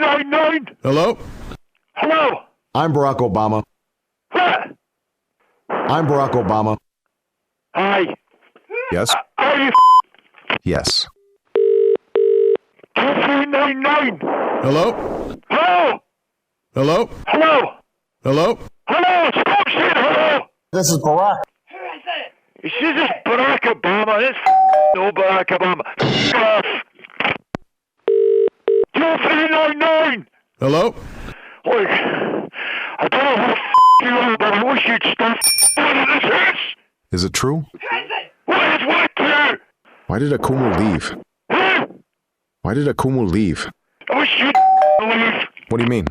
239. Hello? Hello? I'm Barack Obama. What? I'm Barack Obama. Hi. Yes? Are you Yes. 2399? Hello? Hello? Hello? Hello? Hello? Hello? Stop saying hello! This is Barack. Who is it? This is Barack Obama. This no Barack Obama. Off. 2399! Hello? Look, I don't know who you are, but I wish you'd stop out of this house! Is it true? Who is it? What is what to? Why did Akumu leave? Huh? Why did Akumu leave? I wish you'd leave. What do you mean?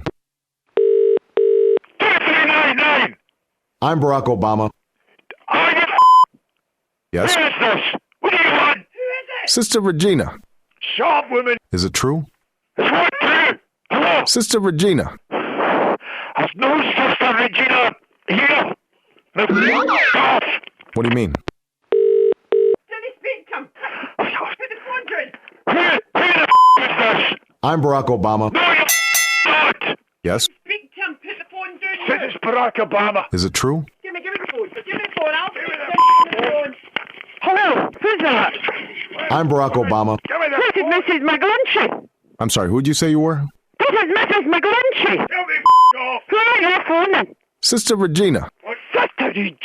2399! I'm Barack Obama. Are you Yes? Who is this? What do you want? Who is it? Sister Regina. Shop woman. Is it true? It's what to? Hello? Sister Regina. There's no Sister Regina here. Off. What do you mean? Did he speak to him? Put the phone to him. Who the is this? I'm Barack Obama. No, you're not. Yes? Speak to him. Put the phone down. This is Barack Obama. Is it true? Give me the phone. Give me the phone. I'll speak to him on the phone. Hello? Who's that? I'm Barack Obama. Give me the This is Mrs. McGlynchy. I'm sorry, who'd you say you were? This is Mrs. McGlynchy. Give me off. Who are you phoning? Sister Regina. Sister Regina.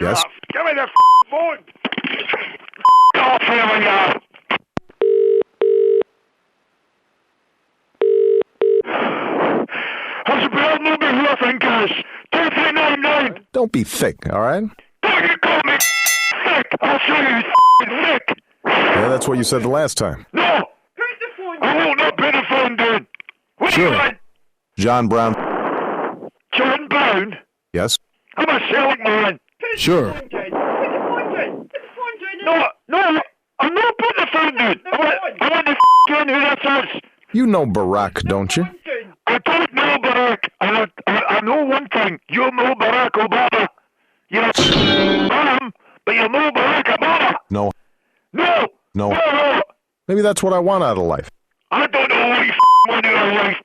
Yes? Give me the phone. Off here we are. Has a bad number here, I think, guys. 2399. Don't be thick, all right? Don't you call me thick. I'll show you thick. Yeah, that's what you said the last time. No, Put the phone I down. won't not put the phone down. What do you Sure. want? John Brown. John Brown? Yes? I'm a seligman. Sure. Put the phone down. Put the phone down. No, I'm not putting the phone down. I want to in who that is. You know Barack, don't you? I don't know Barack. I know one thing. You know Barack Obama. You're but you know Barack Obama. No. No. No. No. Maybe that's what I want out of life. I don't know what you want in your life.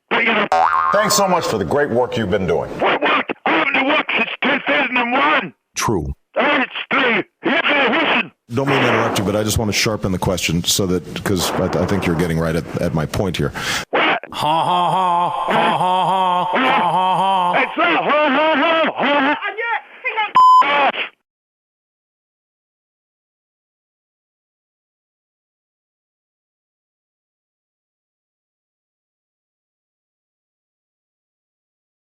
But you know, Thanks so much for the great work you've been doing. what work? I haven't worked since 2001. True. It's true. Listen. Don't mean to interrupt you, but I just want to sharpen the question so that, because I think you're getting right at my point here. What? Ha ha ha ha ha ha ha ha. It's not